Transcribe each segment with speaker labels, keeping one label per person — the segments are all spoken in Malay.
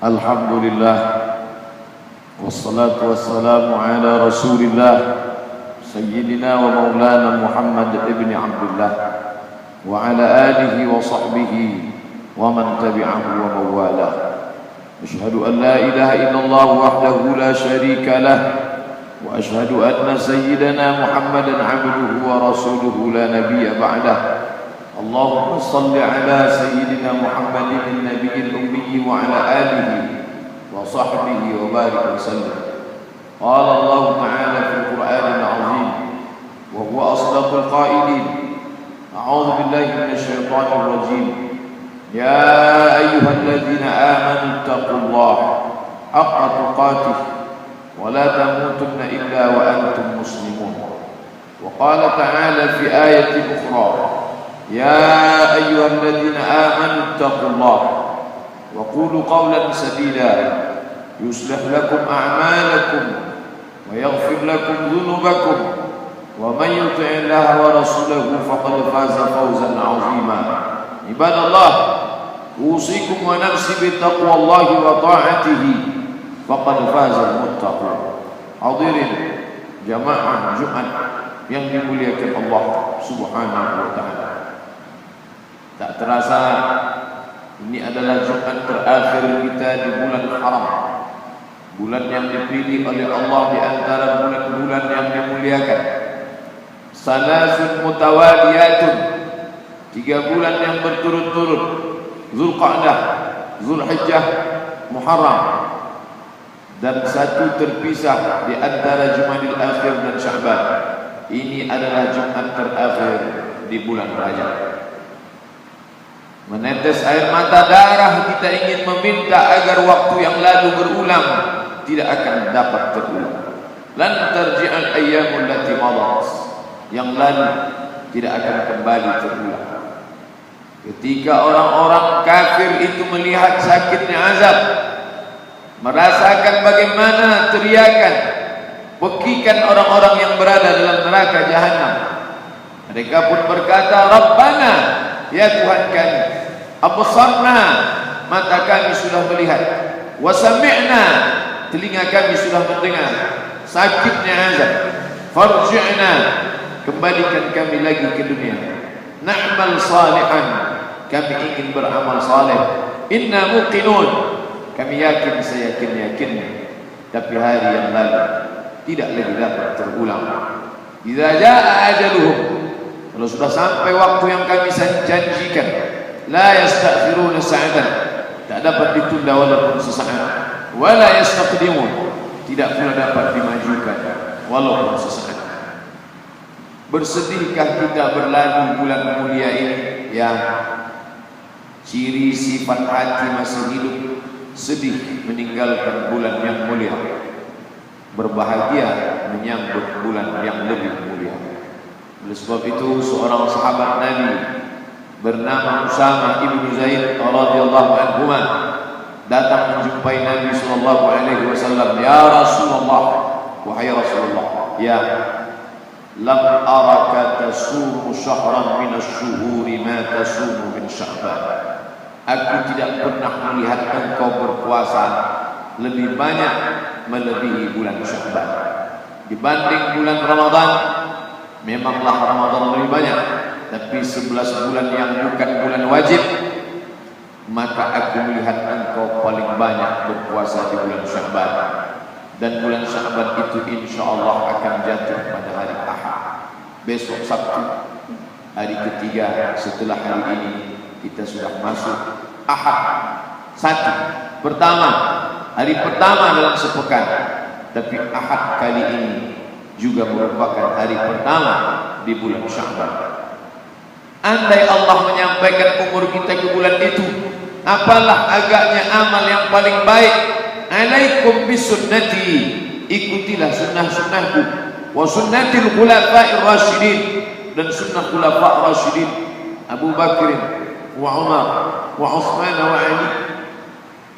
Speaker 1: Alhamdulillah, wassalatu wassalamu ala rasulillah Sayyidina wa maulana Muhammad ibn Abdullah wa ala alihi wa sahbihi wa man tabi'ahu wa mawalah. Ashhadu an la ilaha illallah wahdahu la sharika lah wa ashhadu anna sayyidana Muhammadan abduhu wa rasuluhu la nabiyya ba'dah. Allahumma salli ala sayyidina Muhammadin nabiyil ummi wa ala alihi wa sahbihi wa barik wa sallam. Qala Allah ta'ala fil Qur'anil 'azim wa huwa asdaqul qailin. A'udzu billahi minasy syaithanir rajim. Ya ayyuhalladzina amanu taqullaha haqqa tuqatih wa la tamutunna illa wa antum muslimun. Wa qala ta'ala fi ayatin ukhra. Ya ayyuhalladzina amanu taqullaha wa qulu qawlan sadida yuslih lakum a'malakum wa yaghfir lakum dhunubakum wa man yuti'illaha wa rasulahu faqad faza fawzan 'azima. Ibadallah, usikum wa nafsi bittaqwallahi wa ta'atihi faqad faza al-muttaqun. Hadirin jamaah Jumat yang dimuliakan Allah Subhanahu wa taala. Tak terasa ini adalah Jumat terakhir kita di bulan haram, bulan yang dipilih oleh Allah di antara bulan-bulan yang dimuliakan. Salasun mutawaliyatun, 3 bulan yang berturut-turut, Zulqa'dah, Zulhijjah, Muharram, dan 1 terpisah di antara Jumadil Akhir dan Sya'ban. Ini adalah Jumat terakhir di bulan Rajab. Menetes air mata darah kita ingin meminta agar waktu yang lalu berulang tidak akan dapat terulang. Lan tarji'al ayyamul lati madat, yang lalu tidak akan kembali terulang. Ketika orang-orang kafir itu melihat sakitnya azab, merasakan bagaimana teriakan, pekikan orang-orang yang berada dalam neraka jahanam, mereka pun berkata, Rabbana, ya Tuhan kami, absarna, mata kami sudah melihat, wa sami'na, telinga kami sudah mendengar sakitnya azab, farji'na, kembalikan kami lagi ke dunia, na'mal salihan, kami ingin beramal saleh, inna muqinun, kami yakin seyakin-yakinnya, tapi hari yang lalu tidak lagi dapat terulang. Idza jaa ajaluhum, kalau sudah sampai waktu yang kami janjikan, la yastakhiruna sa'atan, tak dapat ditunda walaupun sesaat, wala yastaqdimun, tidak pula dapat dimajukan walaupun sesaat. Bersedihkah kita berlalu bulan mulia ini yang ciri sifat hati masih hidup, sedih meninggalkan bulan yang mulia, berbahagia menyambut bulan yang lebih mulia. Oleh sebab itu seorang sahabat Nabi bernama Usama ibnu Zaid radhiyallahu anhu datang menjumpai Nabi sallallahu alaihi wasallam. Ya Rasulullah, wahai Rasulullah, ya, lam araka tasumu syahran min asy-syuhuri ma tasumu min Sya'ban. Aku tidak pernah melihat engkau berpuasa lebih banyak melebihi bulan Sya'ban. Dibanding bulan Ramadan, memanglah Ramadan lebih banyak, tapi 11 bulan yang bukan bulan wajib, maka aku melihat engkau paling banyak berpuasa di bulan Sya'ban. Dan bulan Sya'ban itu insyaallah akan jatuh pada hari Ahad, besok Sabtu, hari ketiga setelah hari ini. Kita sudah masuk Ahad 1 pertama, hari pertama dalam sepekan. Tapi Ahad kali ini juga merupakan hari pertama di bulan Sya'ban. Andai Allah menyampaikan umur kita ke bulan itu, apalah agaknya amal yang paling baik. Alaikum bisunnati, ikutilah sunnah-sunnahku, wa sunnatil khulafa'ir rasyidin, dan sunnah khulafa' rasyidin Abu Bakr wa Umar wa Utsman wa Ali.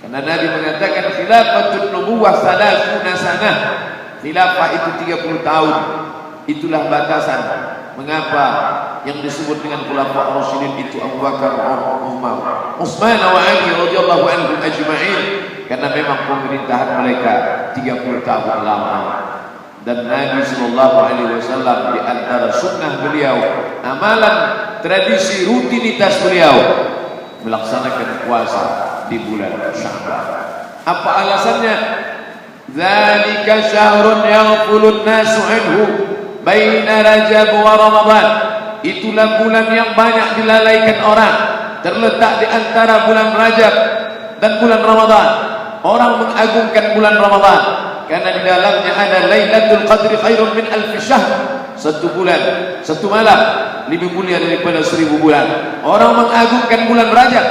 Speaker 1: Karena Nabi mengatakan khilafatun nubuwah 30 sanah, khilafah itu 30 tahun. Itulah batasan mengapa yang disebut dengan khulafa' rasyidin itu Abu Bakar, Umar, Utsman wa Ali radhiyallahu anhum ajma'in. karena memang pemerintahan mereka 30 tahun lama. Dan Nabi SAW di antara sunnah beliau, amalan, tradisi, rutinitas beliau melaksanakan puasa di bulan Sya'ban. Apa alasannya? Dzalika syahrun yaghfulun nasu anhu baina Rajab wa Ramadan. Itulah bulan yang banyak dilalaikan orang, terletak di antara bulan Rajab dan bulan Ramadan. Orang mengagungkan bulan Ramadan karena di dalamnya ada Lailatul Qadri khairun min alf syahr. Satu bulan, satu malam lebih mulia daripada 1000 bulan. Orang mengagungkan bulan Rajab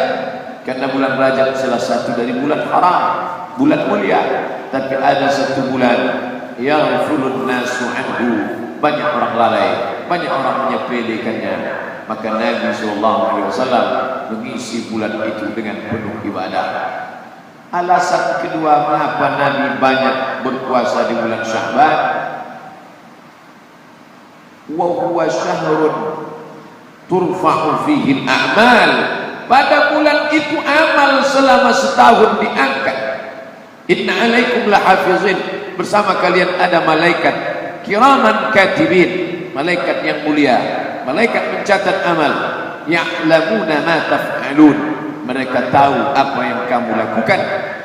Speaker 1: karena bulan Rajab salah satu dari bulan haram, bulan mulia. Tapi ada satu bulan yang fulun nasu anhu, banyak orang lalai, banyak orang menyepelekannya. Maka Nabi SAW mengisi bulan itu dengan penuh ibadah. Alasan kedua mengapa Nabi banyak berpuasa di bulan Sya'ban, wa huwa syahrun turfa'u fihi al-a'mal. Pada bulan itu amal selama setahun diangkat. Inna alaikum lahafizin, bersama kalian ada malaikat kiraman katibin, malaikat yang mulia, malaikat mencatat amal. Ya'lamuna ma taf'alun, mereka tahu apa yang kamu lakukan.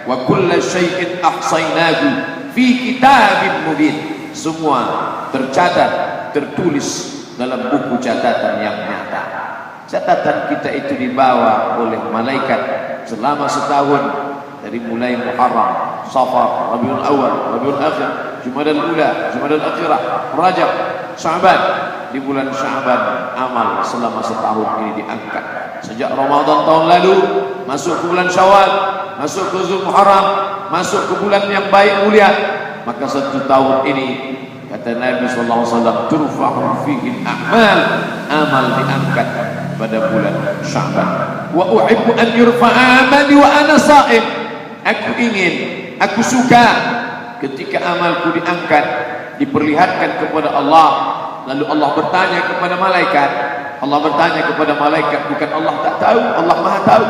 Speaker 1: Wa kulla syai'in ahsaynahu fi kitabin mubin, semua tercatat, tertulis dalam buku catatan yang nyata. Catatan kita itu dibawa oleh malaikat selama setahun, dari mulai Muharram, Safar, Rabiul Awal, Rabiul Akhir, Jumadal Ula, Jumadal Akhirah, Rajab, Sya'ban. Di bulan Sya'ban amal selama setahun ini diangkat. Sejak Ramadan tahun lalu masuk ke bulan Syawal, masuk ke Zulmuharram, masuk ke bulan yang baik mulia, maka satu tahun ini kata Nabi SAW, turfa'u fihi al-a'mal, amal diangkat pada bulan Sya'ban. Wa uhibbu an yurfa'a amali wa ana sha'im. Aku ingin, aku suka ketika amalku diangkat, diperlihatkan kepada Allah. Lalu Allah bertanya kepada malaikat. Allah bertanya kepada malaikat, bukan Allah tak tahu, Allah Maha tahu.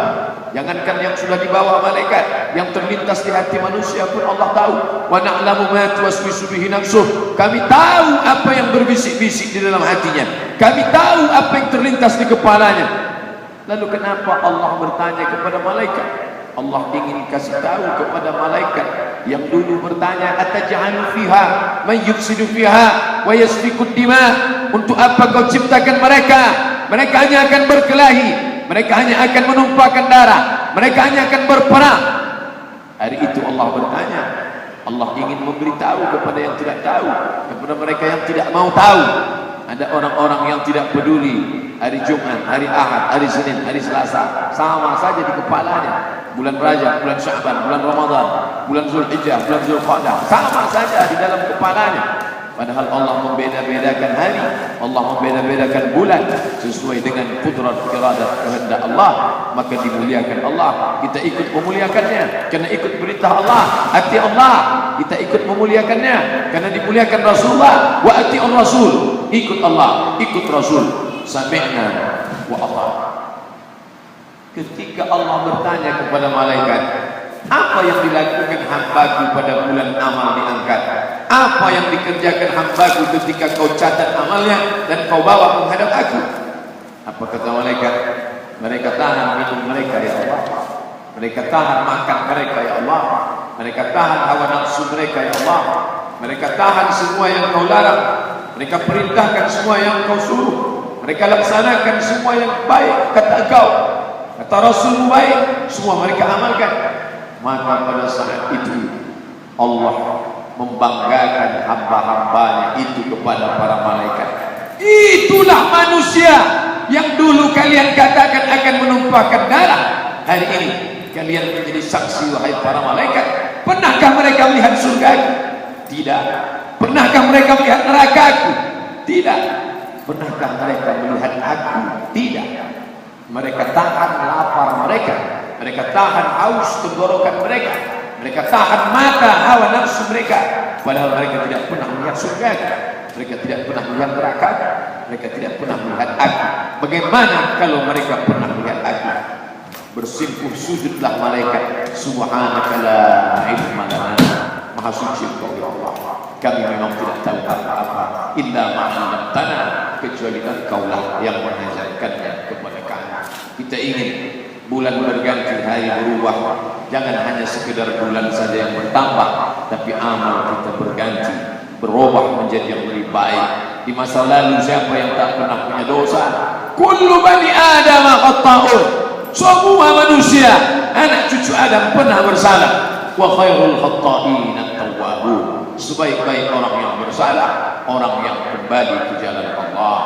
Speaker 1: Jangankan yang sudah dibawa malaikat, yang terlintas di hati manusia pun Allah tahu. Wa na'lamu ma tuwaswisu bihi nafsuh. Kami tahu apa yang berbisik-bisik di dalam hatinya. Kami tahu apa yang terlintas di kepalanya. Lalu kenapa Allah bertanya kepada malaikat? Allah ingin kasih tahu kepada malaikat yang dulu bertanya, ataj'alu fiha man yufsidu fiha wa yasfiku dima. Untuk apa kau ciptakan mereka? Mereka hanya akan berkelahi, mereka hanya akan menumpahkan darah, mereka hanya akan berperang. Hari itu Allah bertanya. Allah ingin memberitahu kepada yang tidak tahu, kepada mereka yang tidak mau tahu. Ada orang-orang yang tidak peduli hari Jumat, hari Ahad, hari Senin, hari Selasa, sama saja di kepalanya. Bulan Rajab, bulan Sya'ban, bulan Ramadan, bulan Zulhijjah, bulan Zulqa'dah, sama saja di dalam kepalanya. Padahal Allah membeda-bedakan hari, Allah membeda-bedakan bulan sesuai dengan kudrat iradat kehendak Allah. Maka dimuliakan Allah, kita ikut memuliakannya karena ikut perintah Allah. Ati Allah, kita ikut memuliakannya karena dimuliakan Rasulullah. Wa ati'ur Rasul, ikut Allah, ikut Rasul. Sami'na wa ata'na. Ketika Allah bertanya kepada malaikat, apa yang dilakukan hambaku pada bulan amal diangkat? Apa yang dikerjakan hambaku ketika kau catat amalnya dan kau bawa menghadap aku? Apa kata malaikat? Mereka tahan minum mereka ya Allah, mereka tahan makan mereka ya Allah, mereka tahan hawa nafsu mereka ya Allah, mereka tahan semua yang kau larang, mereka perintahkan semua yang kau suruh, mereka laksanakan semua yang baik kata kau, kata Rasul baik, semua mereka amalkan. Maka pada saat itu Allah membanggakan hamba-hambanya itu kepada para malaikat. Itulah manusia yang dulu kalian katakan akan menumpahkan darah. Hari ini kalian menjadi saksi wahai para malaikat. Pernahkah mereka melihat surgaku? Tidak. Pernahkah mereka melihat nerakaku? Tidak. Pernahkah mereka melihat aku? Tidak. Mereka tahan lapar mereka, mereka tahan haus tenggorokan mereka, mereka tahan mata hawa nafsu mereka. Padahal mereka tidak pernah melihat surga, mereka tidak pernah melihat neraka, mereka tidak pernah melihat aku. Bagaimana kalau mereka pernah melihat aku? bersimpuh sujudlah malaikat. Subhanaka la ilma lana, maha suci Engkau ya Allah, kami memang tidak tahu apa-apa illa ma 'allamtana, kecuali Engkaulah yang mengajarkannya kepada kami. Kita ingin bulan berganti, hari berubah. Jangan hanya sekedar bulan saja yang bertambah, tapi amal kita berganti, berubah menjadi yang lebih baik. Di masa lalu siapa yang tak pernah punya dosa? Kullu bani Adam khata'un, semua manusia anak cucu Adam pernah bersalah. Wa khairul khata'in at-tawwabun, sebaik-baik orang yang bersalah orang yang kembali ke jalan Allah.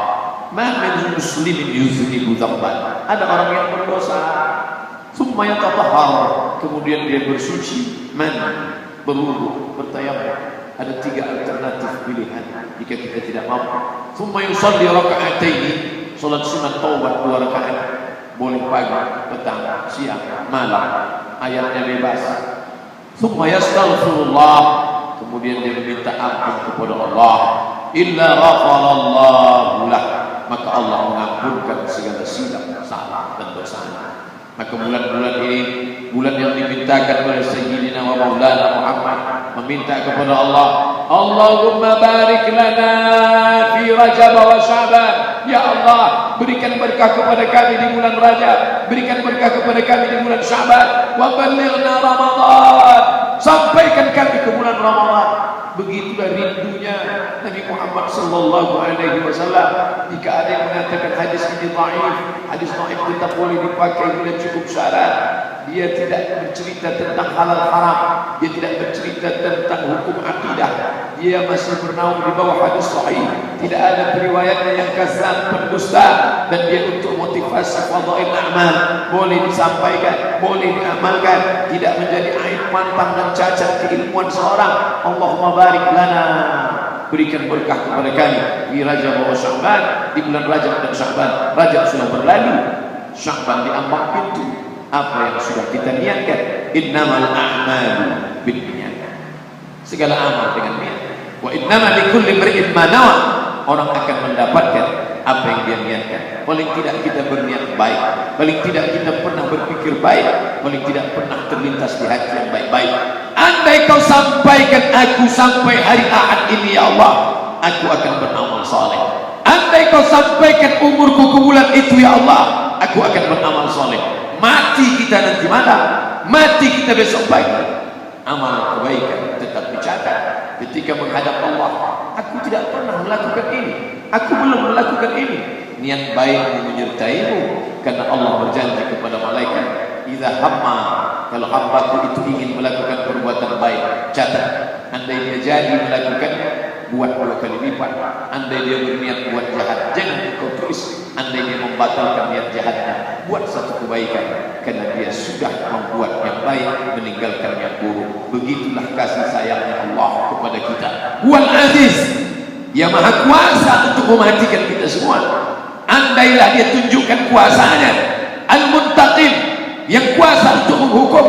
Speaker 1: Ma min muslimin yuznibu dzamban, ada orang yang berdosa thumma yatatahhar, kemudian dia bersuci, berwudu, bertayammum. Ada 3 alternatif pilihan jika kita tidak mampu. Thumma yusalli raka'ataini, salat sunat taubat 2 rakaat, boleh pagi, petang, siang, malam, ayatnya bebas. Thumma yastaghfirullah, kemudian dia meminta ampun kepada Allah. Illa ghafarallahu lah, maka Allah mengampunkan segala silap, salah dan dosanya. Maka bulan-bulan ini bulan yang dimintakan oleh Sayyidina wa Maulana Muhammad, meminta kepada Allah, Allahumma barik lana fi Rajab wa Sya'ban. Ya Allah, berikan berkah kepada kami di bulan Rajab, berikan berkah kepada kami di bulan Sya'ban, wa ballighna Ramadan, sampaikan kami ke bulan Ramadan. Begitulah rindunya Nabi Muhammad sallallahu alaihi wasallam. Jika ada yang mengatakan hadis ini dhaif, hadis dhaif tetap boleh dipakai bila cukup syarat. Dia tidak bercerita tentang halal haram, dia tidak bercerita tentang hukum akidah, dia masih bernaung di bawah hadis sahih. Tidak ada periwayatnya yang kazab, pendusta, dan dia untuk motivasi fadhail a'mal, boleh disampaikan, boleh diamalkan, tidak menjadi aib pantang dan cacat keilmuan seorang. Allahumma barik lana, berikan berkah kepada kami di Rajab wa Sya'ban, di bulan Rajab dan Sya'ban. Rajab sudah berlalu, Sya'ban diambang pintu. Apa yang sudah kita niatkan? Innamal a'malu binniyat, segala amal dengan niat. Wa innama likulli imri'in ma nawa, orang akan mendapatkan apa yang dia niatkan. Paling tidak kita berniat baik, paling tidak kita pernah berpikir baik, paling tidak pernah terlintas di hati yang baik-baik. Andai kau sampaikan aku sampai hari Ahad ini ya Allah, aku akan beramal saleh. Andai kau sampaikan umurku ke bulan itu ya Allah, aku akan beramal saleh. Mati kita nanti malam, mati kita besok pagi, amal kebaikan tetap dicatat. Ketika menghadap Allah, aku tidak pernah melakukan ini, aku belum melakukan ini, niat baik menyertaimu. Karena Allah berjanji kepada malaikat, idza hamma, kalau hambaku itu ingin melakukan perbuatan baik, catat. Andai dia jadi melakukannya, buat 2 kali lipat. Andai dia berniat buat jahat, jangan kau tulis. Andai dia membatalkan niat jahatnya, buat 1 kebaikan, karena dia sudah membuat yang baik, meninggalkan yang buruk. Begitulah kasih sayangnya Allah kepada kita. Wal Aziz, yang maha kuasa untuk mematikan kita semua. Andailah dia tunjukkan kuasanya. Al-Muntaqim, yang kuasa untuk menghukum.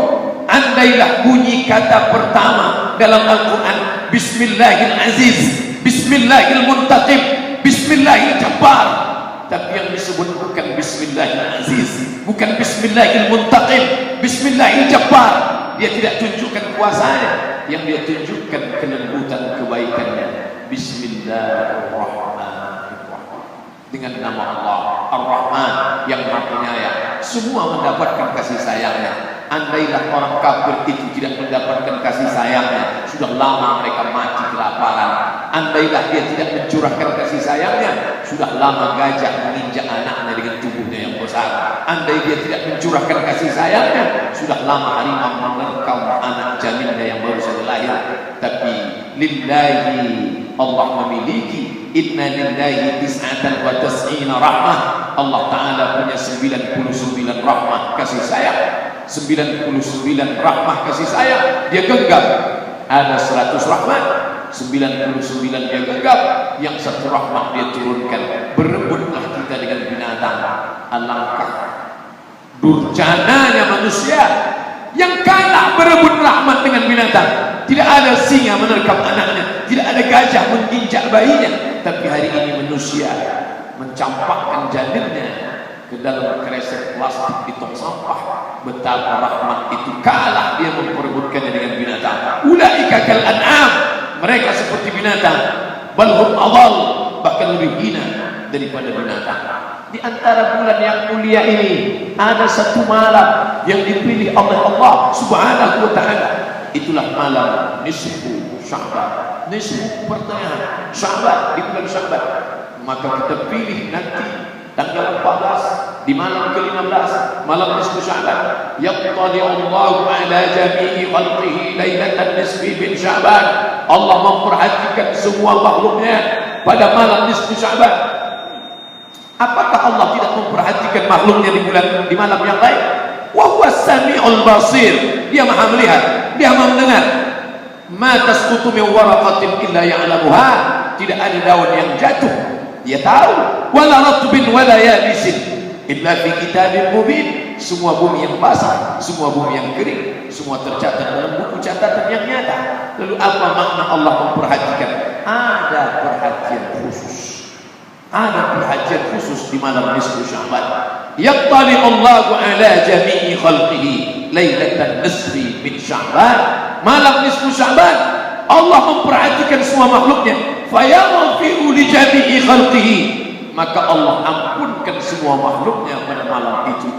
Speaker 1: Andailah bunyi kata pertama dalam Al-Quran, Bismillahil-Aziz, Bismillahil-Muntaqim, Bismillahil-Jabbar. Tapi yang disebut bukan Bismillahil-Aziz, bukan Bismillahil-Muntaqim, Bismillahil-Jabbar. Dia tidak tunjukkan kuasanya, yang dia tunjukkan kelembutan kebaikannya. Bismillahirrahmanirrahim, dengan nama Allah Ar-Rahman yang Maha Penyayang, semua mendapatkan kasih sayangnya. Andailah orang kafir itu tidak mendapatkan kasih sayangnya, sudah lama mereka mati kelaparan. Andailah dia tidak mencurahkan kasih sayangnya, sudah lama gajah menginjak anaknya dengan tubuhnya yang besar. Andai dia tidak mencurahkan kasih sayangnya, sudah lama harimau menerkam anak janinnya yang baru saja lahir. Tapi lillahi, Allah memiliki, inna lillahi tis'atan wa tas'ina rahmah. Allah Ta'ala punya 99 rahmah kasih sayang, 99 rahmah kasih sayang. Dia genggam, ada 100 rahmat, 99 dia genggam, yang 1 rahmat dia turunkan. Berebutlah kita dengan binatang. Alangkah durjananya manusia yang kalah berebut rahmat dengan binatang. Tidak ada singa menerkam anaknya, tidak ada gajah menginjak bayinya. Tapi hari ini manusia mencampakkan janinnya ke dalam kresek plastik di tong sampah. betapa rahmat itu kalah dia memperebutkannya dengan binatang. Ulaika kal an'am, mereka seperti binatang, bal hum adall, bahkan lebih hina daripada binatang. Di antara bulan yang mulia ini ada satu malam yang dipilih oleh Allah Subhanahu wa taala. Itulah malam nisfu Sya'ban, nisfu pertengahan Sya'ban, di bulan Sya'ban. Maka kita pilih nanti tanggal 14 di malam ke-15, malam nisfu Sya'ban. Yaqtali Allahu ala jami'i khalqihi lailatan nisfi min Sya'ban. Allah memperhatikan semua makhluknya pada malam nisfu Sya'ban. Apakah Allah tidak memperhatikan makhluknya di malam yang lain? Wa huwas sami'ul basir, dia maha melihat, dia maha mendengar. Ma tasqutu min waraqatin illa ya'lamuha, tidak ada daun yang jatuh, dia tahu. Wala ratbin wala yabisin illa fi kitabin mubin, semua bumi yang basah, semua bumi yang kering, semua tercatat dalam buku catatan yang nyata. Lalu apa makna Allah memperhatikan? Ada perhatian khusus, ada perhatian khusus di malam nisfu Sya'ban. Yaqtali Allahu ala jami'i khalqihi lailatan nisfi min Sya'ban. Malam nisfu Sya'ban Allah memperhatikan semua makhluknya. Fayaghfiru li jami'i khalqihi, maka Allah ampunkan semua makhluknya pada malam itu.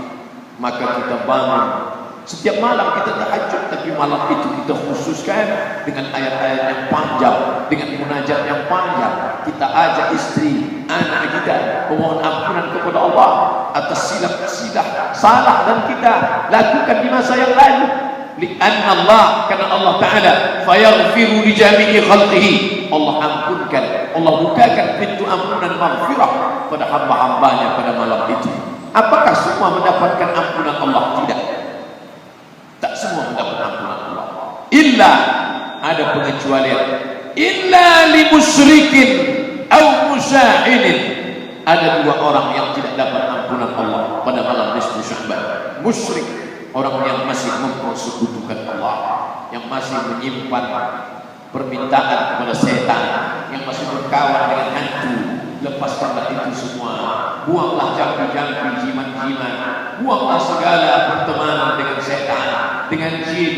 Speaker 1: Maka kita bangun setiap malam, kita tahajud, tapi malam itu kita khususkan dengan ayat-ayat yang panjang, dengan munajat yang panjang. Kita ajak istri, anak kita memohon ampunan kepada Allah atas silap-silap salah dan kita lakukan di masa yang lalu. Lianna Allah, karena Allah Ta'ala fayaghfiru li jami'i khalqihi, Allah ampunkan, Allah bukakan pintu ampunan maghfirah pada hamba-hambanya pada malam itu. Apakah semua mendapatkan ampunan Allah? Tidak. Tak semua mendapat ampunan Allah. Illa, ada pengecualian. Illa li musyrikin au musyahidin. Ada dua orang yang tidak dapat ampunan Allah pada malam nisfu Sya'ban. Musyrik, orang yang masih mempersekutukan Allah, yang masih menyimpan permintaan kepada setan, yang masih berkawan dengan hantu. Lepaskanlah itu semua, buanglah jampi-jampi, jimat-jimat, buanglah segala pertemanan dengan setan, dengan jin.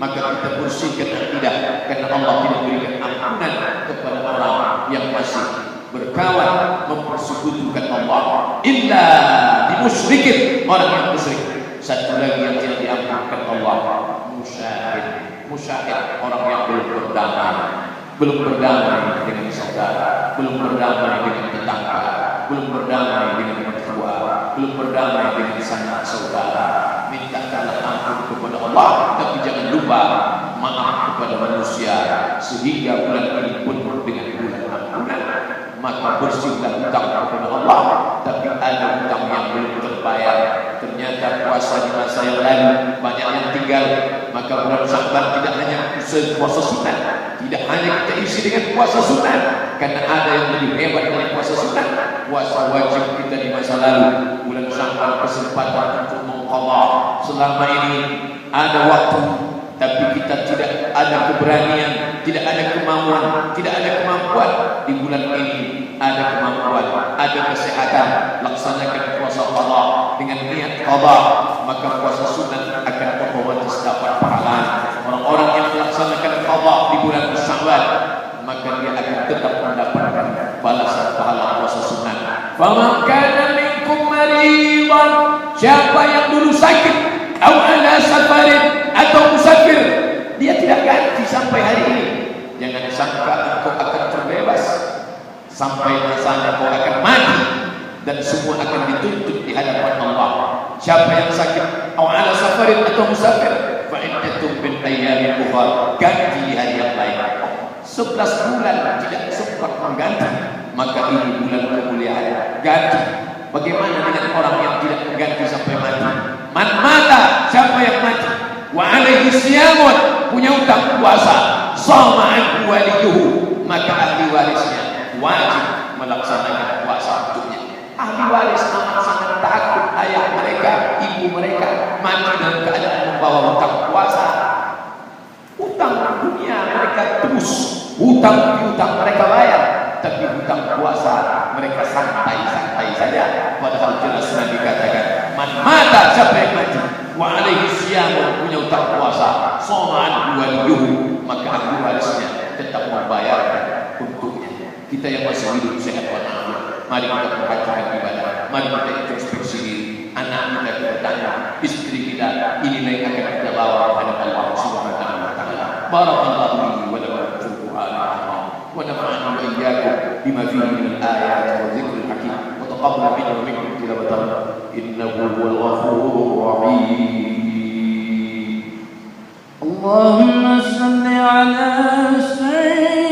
Speaker 1: Maka kita bersihkan akidah, karena Allah tidak berikan ampunan kepada orang yang masih berkawan mempersekutukan Allah. Illa dimusyrikin, orang yang musyrik. Satu lagi yang tidak diampunkan Allah, musyahid. Musyahid, orang yang belum berdamai, belum berdamai dengan saudara, belum berdamai dengan tetangga, belum berdamai dengan mertua, belum berdamai dengan sanak saudara. Mintakanlah ampun kepada Allah, tapi jangan lupa maaf kepada manusia, sehingga bulan ini pun dengan bulan ampunan. Maka bersihlah hutang kepada Allah, tapi ada hutang yang belum terbayar. Ternyata puasa di masa yang lalu banyak yang tinggal. Maka bulan Sya'ban tidak hanya puasa sunat, tidak hanya kita isi dengan puasa sunat, karena ada yang lebih hebat dari puasa sunat. Puasa wajib kita di masa lalu. Bulan Sya'ban kesempatan untuk mengqadha. Selama ini ada waktu, tapi kita tidak ada keberanian, tidak ada kemauan, tidak ada kemampuan. Di bulan ini ada kemampuan, ada kesehatan, laksanakan puasa qadha dengan niat qadha, maka puasa sunat akan otomatis dapat pahala. Orang-orang yang melaksanakan qadha di bulan Sya'ban, maka dia akan tetap mendapatkan balasan pahala puasa sunat. Faman kana minkum maridan, siapa yang dulu sakit, atau ala safarin, atau musafir, dia tidak ganti sampai hari ini. Jangan sangka engkau akan terbebas sampai masanya kau akan mati, dan semua akan dituntut di hadapan Allah. Siapa yang sakit, atau ala safarin, atau musafir, fa iddatum min ayyamin ukhra, ganti di hari yang lain. 11 bulan tidak sempat mengganti, maka ini bulan kemuliaan, ganti. Bagaimana dengan orang yang tidak mengganti sampai mati? Man mata, siapa yang mati, wa alaihi siyamun, punya utang puasa, sama anhu waliyuhu, maka ahli warisnya wajib melaksanakan puasa untuknya. Ahli waris amat sangat takut ayah mereka, ibu mereka mati dalam keadaan membawa utang puasa. Utang dunia mereka terus, hutang piutang mereka bayar, tapi hutang puasa mereka santai-santai saja. Padahal jelas Nabi katakan, man mata, siapa yang mati, wa alaihi siyam, punya utang puasa, shoma anhu waliyuhu, maka ahli warisnya tetap membayarkan untuknya. Kita yang masih hidup sehat walafiat, mari kita perhatikan ibadah, mari kita introspeksi diri. Anak kita tanya, istri kita, inilah yang akan kita bawa kepada Allah Subhanahu wa taala. Barakallahu li wa lakum fil Qur'anil azim wa nafa'ani wa iyyakum bima fihi min al-ayati wa dhikril hakim wa taqabbal minna wa minkum tilawatahu innahu huwal ghafurur rahim.
Speaker 2: Allahumma shalli ala sayyidina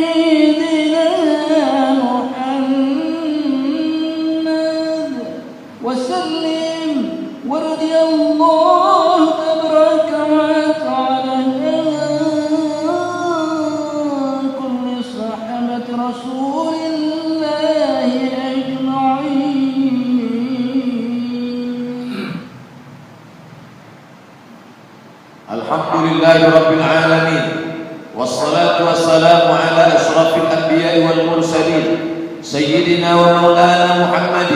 Speaker 2: Muhammad wa sallim ورضي الله تبارك وتعالى عن كل صحابة رسول الله أجمعين.
Speaker 1: الحمد لله رب العالمين والصلاة والسلام على أشرف الأنبياء والمرسلين سيدنا ومولانا محمد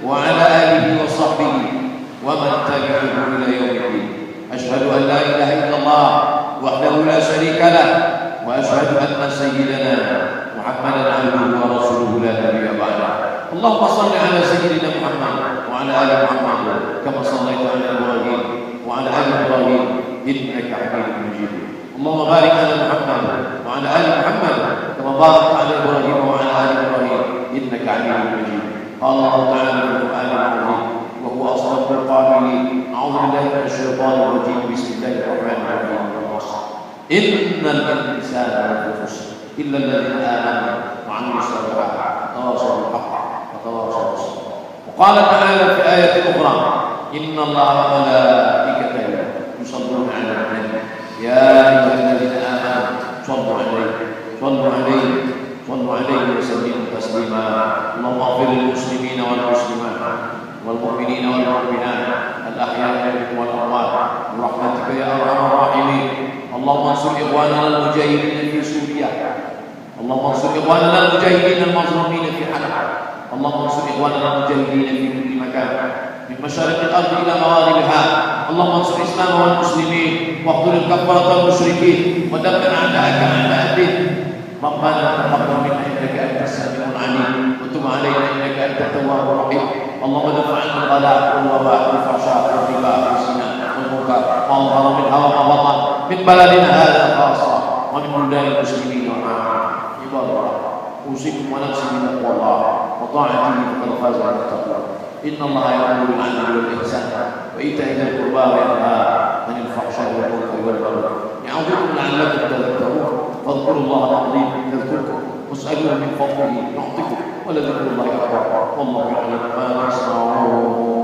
Speaker 1: وعلى آله وصحبه ومن تبعه إلى يوم الدين. أشهد أن لا إله إلا الله وحده لا شريك له وأشهد أن سيدنا محمدا عبده ورسوله لا نبي بعده. اللهم صل على سيدنا محمد وعلى آل محمد كما صليت على إبراهيم وعلى آل إبراهيم إنك حميد مجيد. اللهم بارك على محمد وعلى آل محمد كما باركت على إبراهيم وعلى آل إبراهيم إنك حميد مجيد. قال الله تعالى في القرآن العظيم وهو أصدق القائلين أعوذ بالله من الشيطان الرجيم بسم الله الرحمن الرحيم إن الإنسان لفي خسر إلا الذين آمنوا وعملوا الصالحات وتواصوا بالحق وتواصوا بالصبر. وقال تعالى في آية أخرى إن الله وملائكته يصلون على النبي يا أيها الذين آمنوا صلوا عليه وسلموا تسليما. اللهم اغفر للمسلمين والمسلمات والمؤمنين والمؤمنات الأحياء منهم والأموات برحمتك يا أرحم الراحمين. اللهم انصر إخواننا المجاهدين في سوريا، اللهم انصر إخواننا المجاهدين المظلومين في حلب، اللهم انصر إخواننا المجاهدين في كل مكان من مشارق الأرض إلى مغاربها. اللهم انصر الإسلام والمسلمين واقتل الكفرة والمشركين ودمر أعداءك أعداء الدين. ربنا تقبل منا إنك أنت السميع العليم وتب علينا إنك أنت التواب الرحيم. اللهم ادفع عنا الغلاء والوباء والفحشاء والربا والزنا والمنكر ما ظهر منها وما بطن من بلدنا هذا خاصة ومن بلدان المسلمين وعامة. عباد الله أوصيكم ونفسي بتقوى الله وطاعته فقد فاز المتقون. إن الله يأمر بالعدل والإحسان وإيتاء ذي القربى وينهى عن الفحشاء والمنكر والبغي يعظكم لعلكم تذكرون. فاذكروا الله العظيم يذكركم واسألوه من فضله يعطكم ولذكر الله أكبر والله يعلم ما تصنعون.